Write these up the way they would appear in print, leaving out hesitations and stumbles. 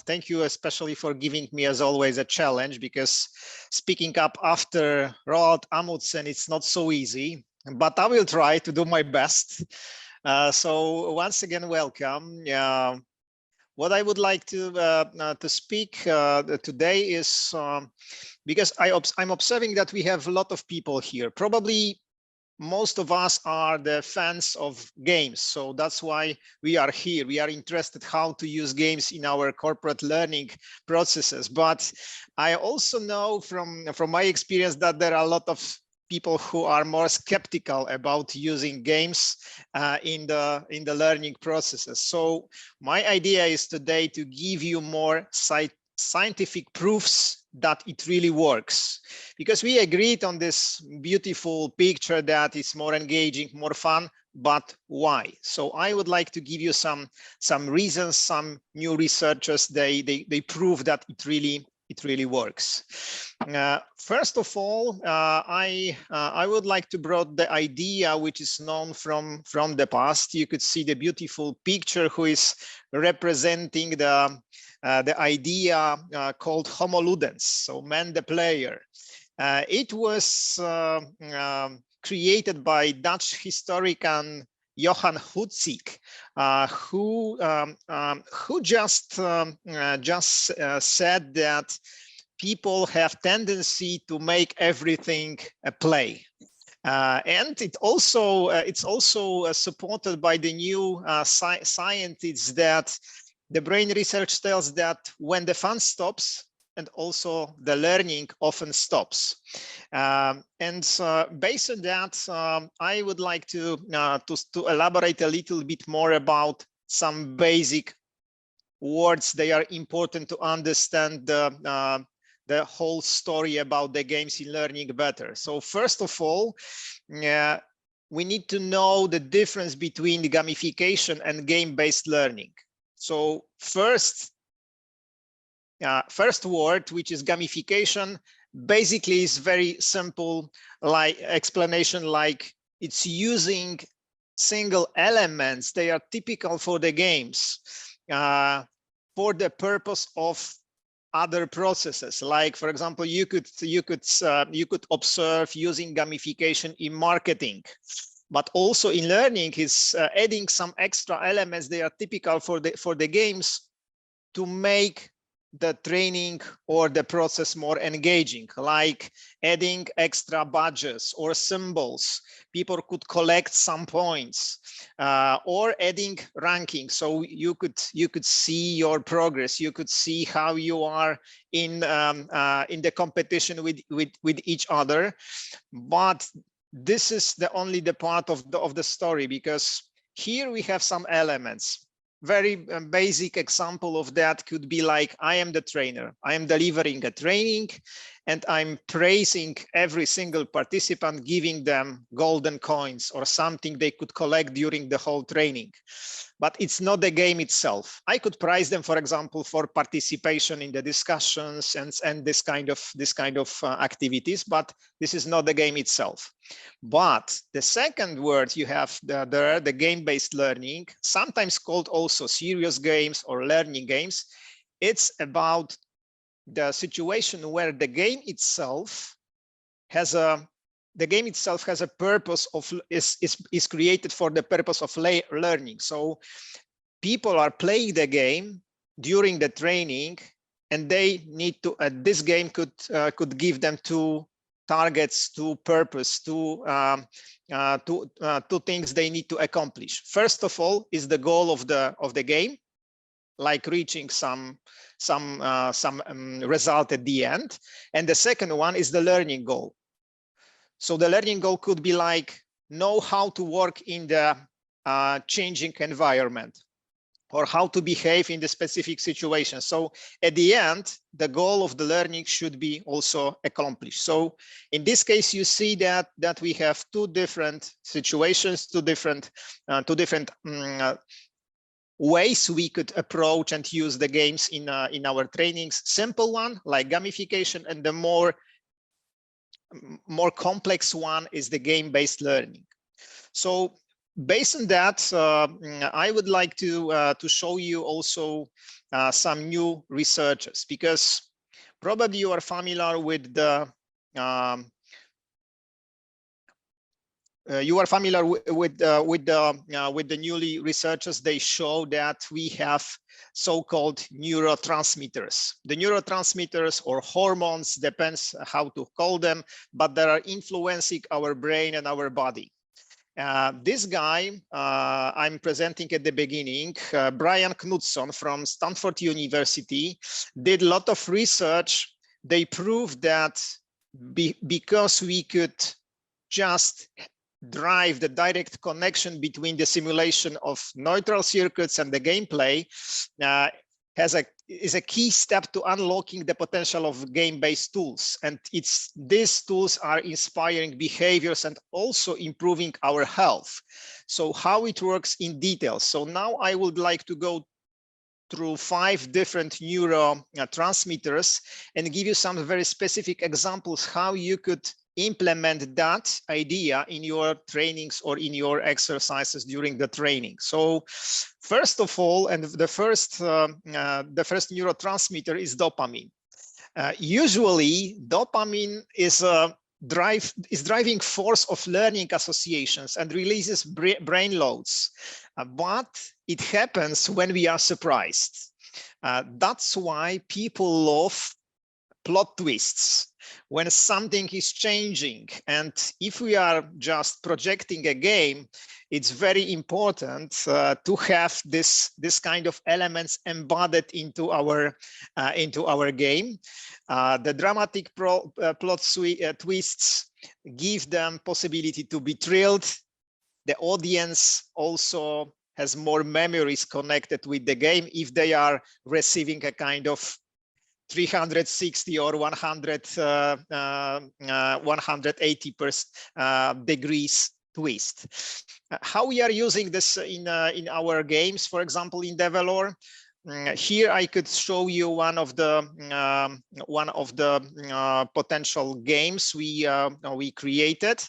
Thank you especially for giving me, as always, a challenge, because speaking up after Roald Amundsen, it's not so easy, but I will try to do my best. So once again, welcome. What I would like to speak today is because I'm observing that we have a lot of people here. Probably most of us are the fans of games, so that's why we are here. We are interested how to use games in our corporate learning processes. But I also know from my experience that there are a lot of people who are more skeptical about using games in the learning processes. So my idea is today to give you more scientific proofs that it really works, because we agreed on this beautiful picture that it's more engaging, more fun, but why? So I would like to give you some reasons. Some new researchers, they prove that it really works. First of all, I would like to bring the idea which is known from the past. You could see the beautiful picture who is representing the idea called homo ludens, so man the player. It was created by Dutch historian Johan Hutzig, who just said that people have tendency to make everything a play. And it's also supported by the new scientists that the brain research tells that when the fun stops, and also the learning often stops. Based on that, I would like to elaborate a little bit more about some basic words. They are important to understand the whole story about the games in learning better. So first of all, we need to know the difference between the gamification and game-based learning. So first word, which is gamification, basically is very simple, like explanation, like it's using single elements. They are typical for the games for the purpose of other processes. Like, for example, you could observe using gamification in marketing. But also in learning is adding some extra elements. They are typical for the games to make the training or the process more engaging, like adding extra badges or symbols. People could collect some points, or adding ranking. So you could see your progress. You could see how you are in the competition with each other. But this is only the part of the story, because here we have some elements. Very basic example of that could be like, I am the trainer. I am delivering a training and I'm praising every single participant, giving them golden coins or something they could collect during the whole training. But it's not the game itself. I could prize them, for example, for participation in the discussions and this kind of activities, but this is not the game itself. But the second word you have the game-based learning, sometimes called also serious games or learning games. It's about the situation where the game itself has a purpose of is created for the purpose of learning. So people are playing the game during the training, and they need to this game could give them two targets, two purpose, two things they need to accomplish. First of all is the goal of the game, like reaching some result at the end, and the second one is the learning goal. So the learning goal could be like know how to work in the changing environment, or how to behave in the specific situation. So at the end, the goal of the learning should be also accomplished. So in this case, you see that we have two different situations, two different ways we could approach and use the games in our trainings. Simple one like gamification, and the more complex one is the game-based learning. So based on that, I would like to show you also some new researchers, because probably you are familiar with the with the newly researchers. They show that we have so-called neurotransmitters. The neurotransmitters, or hormones, depends how to call them, but they are influencing our brain and our body. This guy I'm presenting at the beginning, Brian Knudson from Stanford University, did a lot of research. They proved that because we could just drive the direct connection between the simulation of neutral circuits and the gameplay, is a key step to unlocking the potential of game-based tools. And these tools are inspiring behaviors and also improving our health. So how it works in detail. So now I would like to go through 5 different neurotransmitters and give you some very specific examples how you could implement that idea in your trainings or in your exercises during the training. So first of all, and the first neurotransmitter is dopamine. Usually dopamine is driving force of learning associations and releases brain loads, but it happens when we are surprised. That's why people love plot twists, when something is changing. And if we are just projecting a game, it's very important to have this kind of elements embodied into our game. The dramatic plot twists give them possibility to be thrilled. The audience also has more memories connected with the game if they are receiving a kind of 360 or 180 degrees twist. How we are using this in our games, for example, in Develor. Here I could show you one of the potential games we created.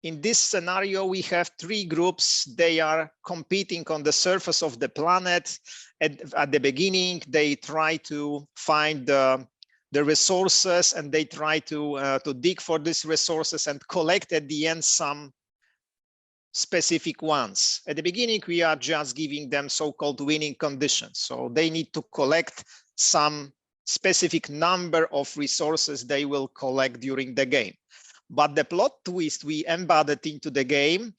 In this scenario, we have 3 groups. They are competing on the surface of the planet. At the beginning, they try to find the resources, and they try to dig for these resources and collect at the end some specific ones. At the beginning, we are just giving them so-called winning conditions. So they need to collect some specific number of resources they will collect during the game. But the plot twist we embedded into the game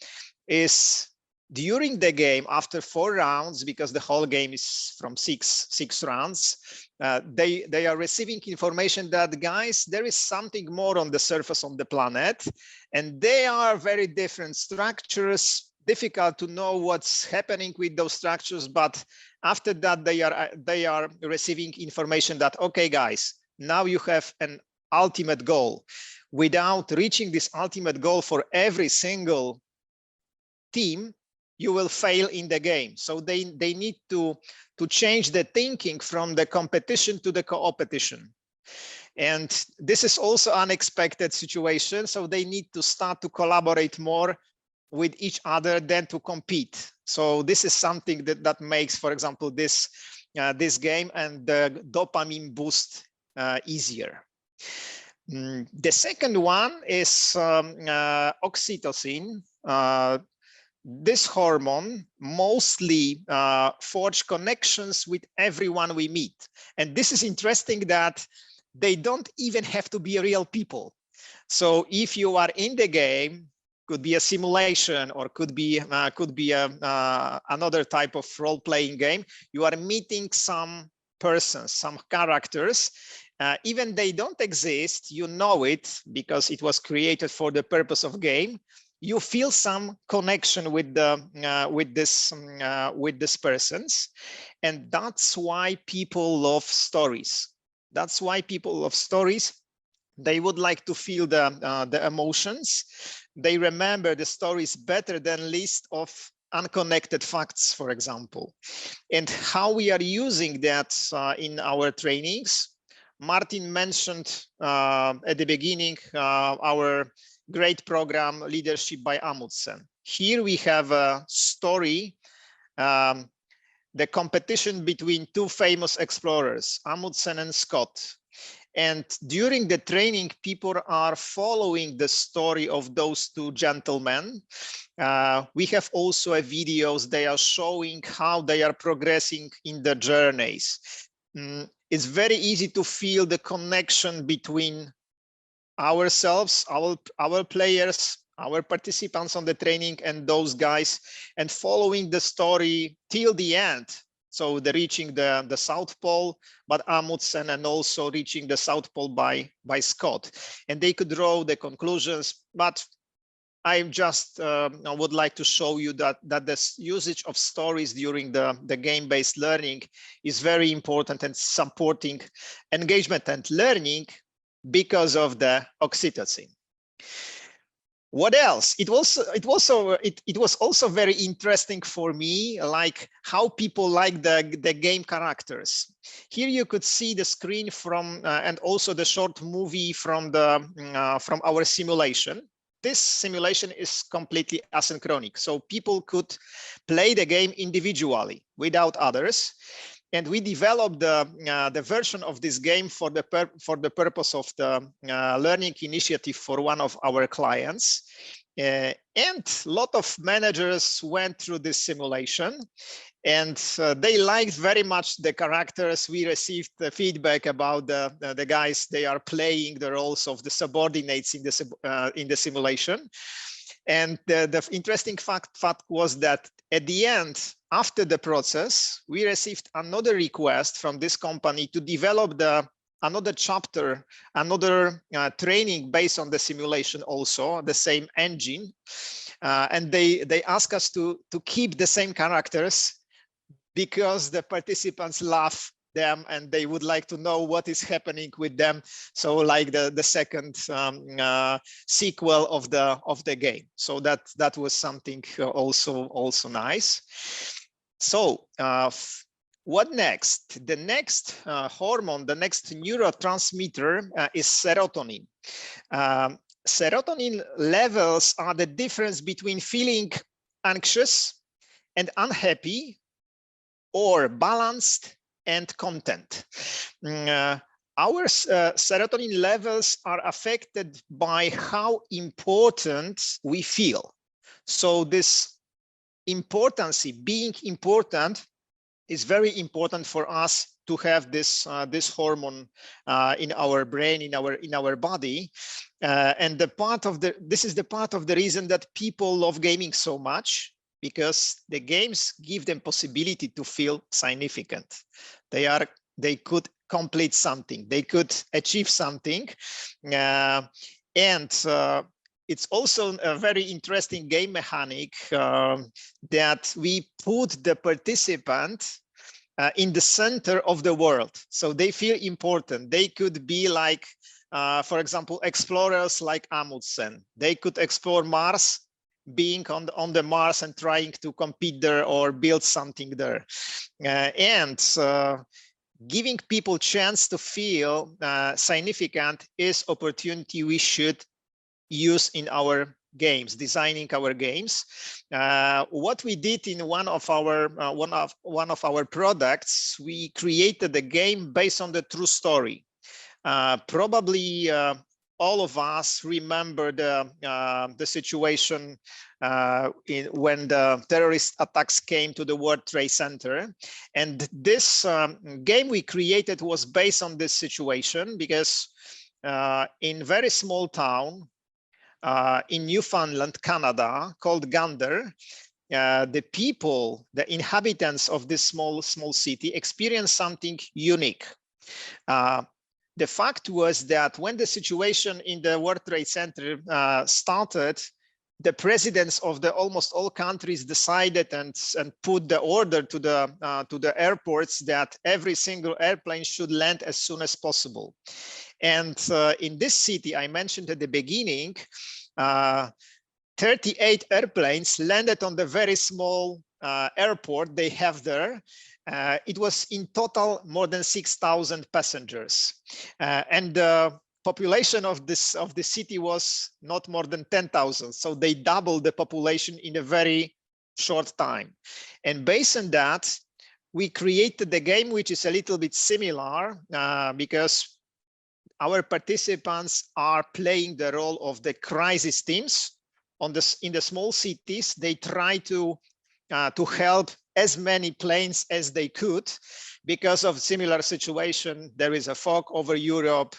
is during the game, after 4 rounds, because the whole game is from six rounds, they are receiving information that, guys, there is something more on the surface of the planet, and they are very different structures. Difficult to know what's happening with those structures, but after that they are receiving information that, okay, guys, now you have an ultimate goal. Without reaching this ultimate goal for every single team, you will fail in the game. So they need to change the thinking from the competition to the co-opetition. And this is also an unexpected situation. So they need to start to collaborate more with each other than to compete. So this is something that makes, for example, this game and the dopamine boost easier. The second one is oxytocin. This hormone mostly forge connections with everyone we meet. And this is interesting that they don't even have to be real people. So if you are in the game, could be a simulation or could be another type of role-playing game, you are meeting some persons, some characters. Even they don't exist, you know it because it was created for the purpose of game. You feel some connection with this persons, and that's why people love stories. That's why people love stories. They would like to feel the emotions. They remember the stories better than list of unconnected facts, for example. And how we are using that in our trainings. Martin mentioned at the beginning our great program, Leadership by Amundsen. Here we have a story, the competition between two famous explorers, Amundsen and Scott. And during the training, people are following the story of those two gentlemen. We have also videos, they are showing how they are progressing in the journeys. It's very easy to feel the connection between ourselves, our players, our participants on the training, and those guys, and following the story till the end. So the reaching the South Pole, but Amundsen, and also reaching the South Pole by Scott. And they could draw the conclusions, but I just would like to show you that this usage of stories during the game-based learning is very important and supporting engagement and learning because of the oxytocin. What else? It was also very interesting for me, like how people like the game characters. Here you could see the screen from and also the short movie from our simulation. This simulation is completely asynchronic, so people could play the game individually without others. And we developed the version of this game for the purpose of the learning initiative for one of our clients. And a lot of managers went through this simulation, and they liked very much the characters. We received the feedback about the guys. They are playing the roles of the subordinates in the simulation. And the interesting fact was that at the end, after the process, we received another request from this company to develop another chapter, another training based on the simulation, also the same engine. And they ask us to keep the same characters because the participants love them and they would like to know what is happening with them. So like the second sequel of the game. So that was something also nice. So what next? The next hormone, the next neurotransmitter is serotonin. Serotonin levels are the difference between feeling anxious and unhappy, or balanced and content. Our serotonin levels are affected by how important we feel. So this importance, being important, is very important for us to have this hormone in our brain, in our body, and this is the part of the reason that people love gaming so much, because the games give them possibility to feel significant. They could complete something, they could achieve something, and it's also a very interesting game mechanic that we put the participant in the center of the world, so they feel important. They could be like, for example, explorers like Amundsen. They could explore Mars, being on the Mars and trying to compete there or build something there, and giving people chance to feel significant is opportunity we should use in our games, designing our games. What we did in one of our products, we created a game based on the true story. Probably all of us remember the situation when the terrorist attacks came to the World Trade Center. And this game we created was based on this situation, because in a very small town in Newfoundland, Canada, called Gander, the people, the inhabitants of this small city experienced something unique. The fact was that when the situation in the World Trade Center started, the presidents of almost all countries decided and put the order to the airports that every single airplane should land as soon as possible. And in this city, I mentioned at the beginning, 38 airplanes landed on the very small airport they have there. It was in total more than 6,000 passengers. And population of the city was not more than 10,000. So they doubled the population in a very short time. And based on that, we created the game, which is a little bit similar because our participants are playing the role of the crisis teams in the small cities. They try to help as many planes as they could because of similar situation. There is a fog over Europe.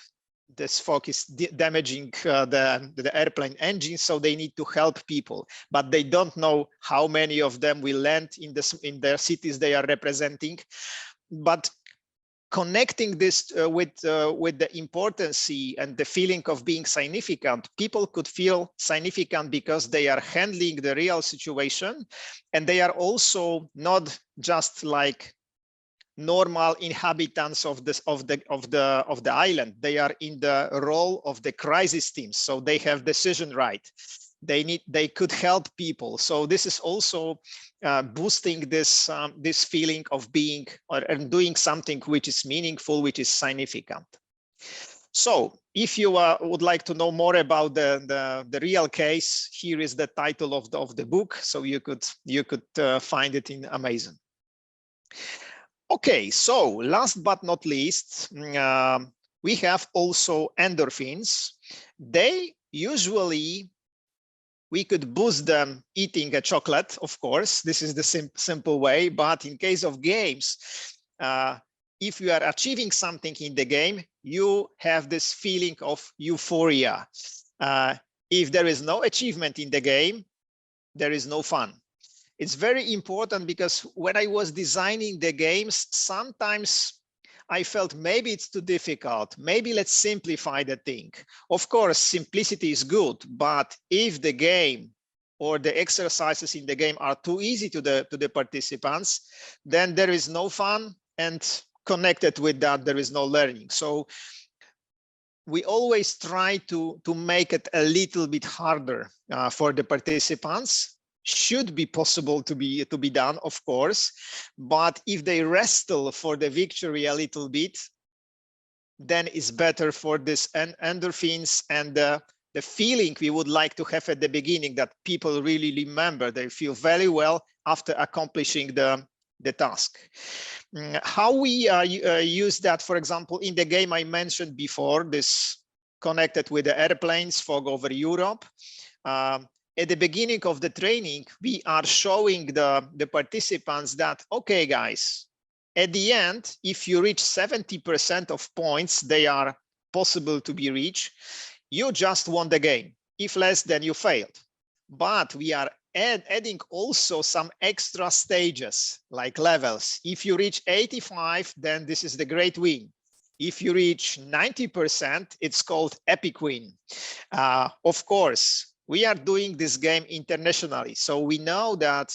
This fog is damaging the airplane engine, so they need to help people, but they don't know how many of them will land in their cities they are representing. But connecting this with the importance and the feeling of being significant, people could feel significant because they are handling the real situation, and they are also not just like normal inhabitants of the island. They are in the role of the crisis teams, so they have decision right. They could help people. So this is also boosting this feeling of being and doing something which is meaningful, which is significant. So if you would like to know more about the real case, here is the title of the book, so you could find it in Amazon. Okay, so last but not least, we have also endorphins. They usually, we could boost them eating a chocolate, of course. This is the simple way. But in case of games, if you are achieving something in the game, you have this feeling of euphoria. If there is no achievement in the game, there is no fun. It's very important because when I was designing the games, sometimes I felt maybe it's too difficult. Maybe let's simplify the thing. Of course, simplicity is good, but if the game or the exercises in the game are too easy to the participants, then there is no fun, and connected with that, there is no learning. So we always try to make it a little bit harder for the participants. Should be possible to be done, of course, but if they wrestle for the victory a little bit, then it's better for this endorphins and the feeling we would like to have at the beginning, that people really remember, they feel very well after accomplishing the task. How we use that, for example, in the game I mentioned before, this connected with the airplanes, fog over Europe. At the beginning of the training, we are showing the participants that, okay, guys, at the end, if you reach 70% of points, they are possible to be reached, you just won the game. If less, then you failed. But we are adding also some extra stages, like levels. If you reach 85, then this is the great win. If you reach 90%, it's called epic win. Of course, we are doing this game internationally, so we know that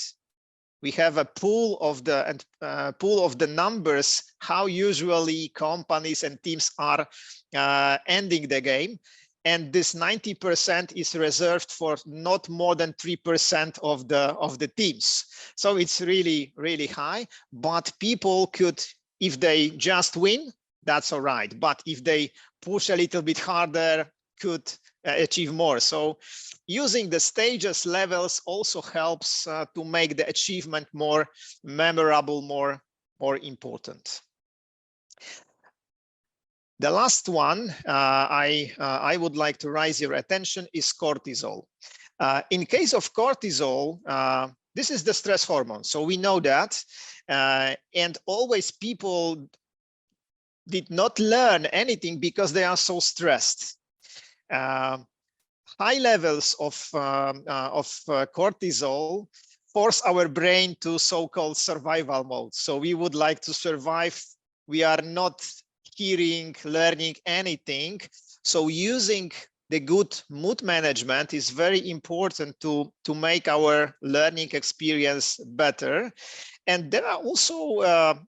we have a pool of the numbers, how usually companies and teams are ending the game, and this 90% is reserved for not more than 3% of the teams. So it's really, really high. But people could, if they just win, that's all right. But if they push a little bit harder, could achieve more. So using the stages levels also helps to make the achievement more memorable, more important. The last one I would like to raise your attention is cortisol. In case of cortisol, this is the stress hormone, so we know that, and always people did not learn anything because they are so stressed. High levels of cortisol force our brain to so-called survival mode. So we would like to survive. We are not hearing, learning anything. So using the good mood management is very important to make our learning experience better. And there are also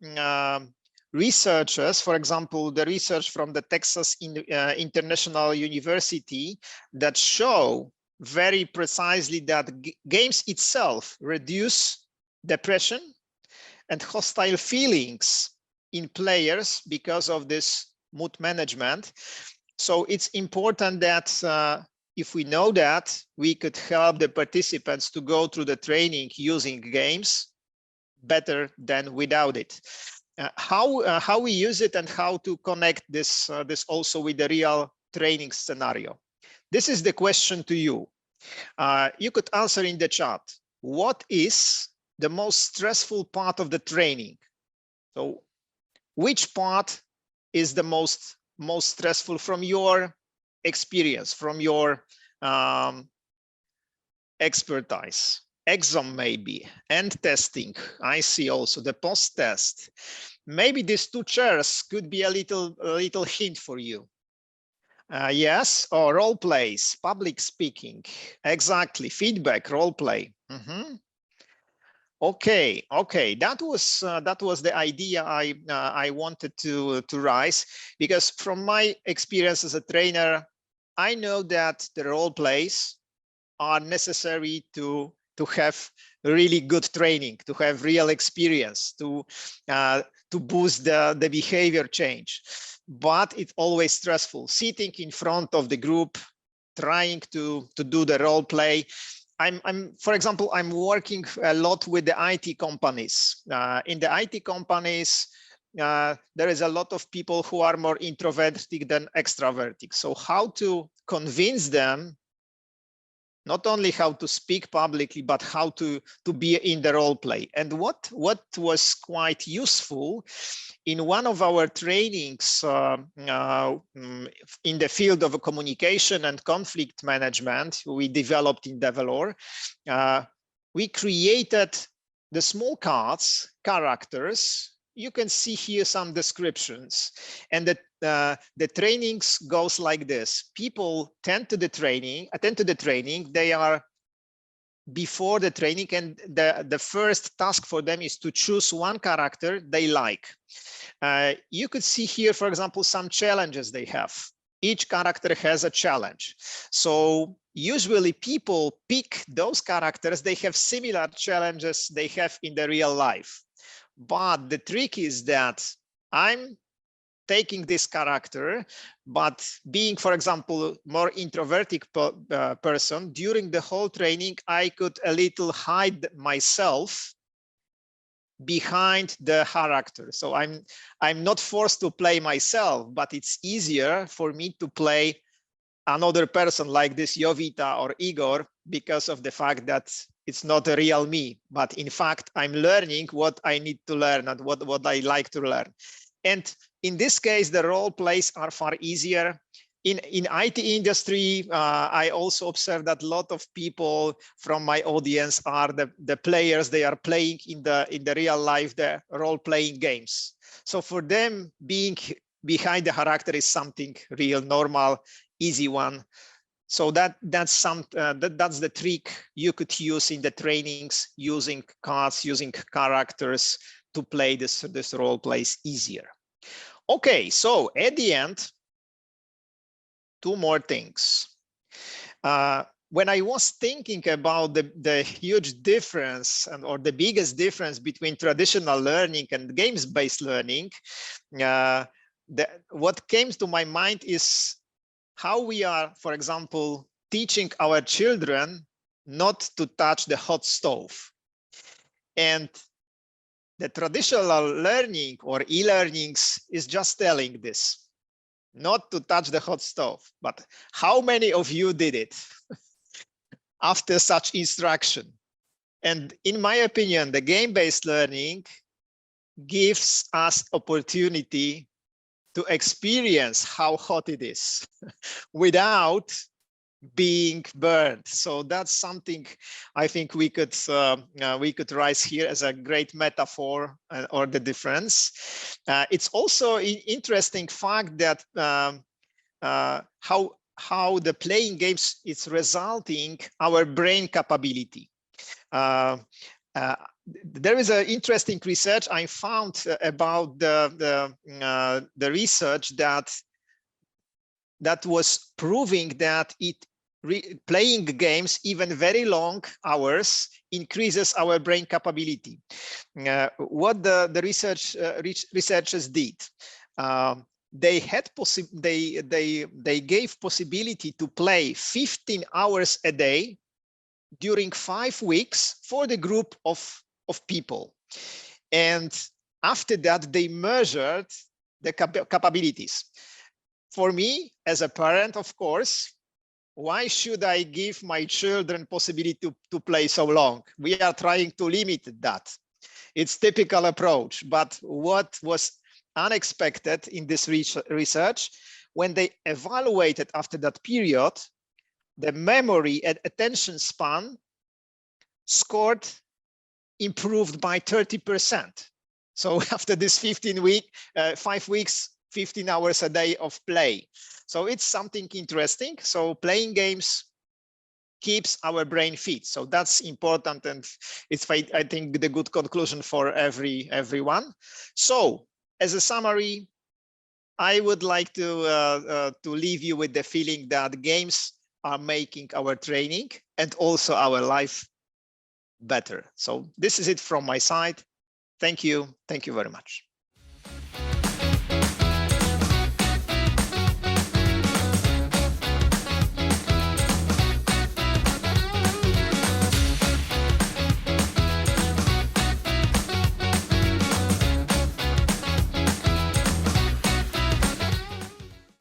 researchers, for example, the research from the Texas International University, that show very precisely that games itself reduce depression and hostile feelings in players because of this mood management. So it's important that if we know that, we could help the participants to go through the training using games better than without it. How we use it and how to connect this also with the real training scenario. This is the question to you. You could answer in the chat. What is the most stressful part of the training? So which part is the most stressful from your experience, from your expertise? Exam maybe, and testing. I see also the post-test. Maybe these two chairs could be a little hint for you. Yes, or role plays, public speaking. Exactly, feedback, role play. Okay, that was the idea I wanted to raise, because from my experience as a trainer, I know that the role plays are necessary to have really good training, to have real experience, to boost the behavior change. But it's always stressful sitting in front of the group, trying to do the role play. For example, I'm working a lot with the IT companies. In the IT companies, there is a lot of people who are more introverted than extroverted. So how to convince them not only how to speak publicly, but how to be in the role play. And what was quite useful in one of our trainings in the field of communication and conflict management we developed in DEVELOR, we created the small cards, characters. You can see here some descriptions, and the trainings goes like this. People attend to the training. They are before the training, and the first task for them is to choose one character they like. You could see here, for example, some challenges they have. Each character has a challenge. So usually people pick those characters. They have similar challenges they have in the real life. But the trick is that I'm taking this character, but being, for example, more introverted person, during the whole training, I could a little hide myself behind the character. So I'm not forced to play myself, but it's easier for me to play another person like this Jovita or Igor, because of the fact that it's not a real me, but in fact, I'm learning what I need to learn and what I like to learn. And in this case, the role plays are far easier. In IT industry, I also observed that a lot of people from my audience are the players. They are playing in the real life, the role-playing games. So for them, being behind the character is something real, normal, easy one. So that's the trick you could use in the trainings, using cards, using characters to play this role plays easier. Okay, so at the end, two more things. When I was thinking about the huge difference or the biggest difference between traditional learning and games-based learning, what came to my mind is how we are, for example, teaching our children not to touch the hot stove. And the traditional learning or e-learnings is just telling this, not to touch the hot stove. But how many of you did it after such instruction? And in my opinion, the game-based learning gives us opportunity to experience how hot it is without being burned. So that's something I think we could raise here as a great metaphor or the difference. It's also an interesting fact that how the playing games is resulting our brain capability. There is an interesting research I found about the research that was proving that playing games, even very long hours, increases our brain capability. What the researchers did, they gave possibility to play 15 hours a day during 5 weeks for the group of people. And after that, they measured the capabilities. For me, as a parent, of course, why should I give my children possibility to play so long? We are trying to limit that. It's typical approach, but what was unexpected in this research, when they evaluated after that period, the memory and attention span scored improved by 30%. So after this 5 weeks, 15 hours a day of play. So it's something interesting. So playing games keeps our brain fit. So that's important. And it's, I think, the good conclusion for everyone. So as a summary, I would like to leave you with the feeling that games are making our training and also our life better. So this is it from my side. Thank you. Thank you very much.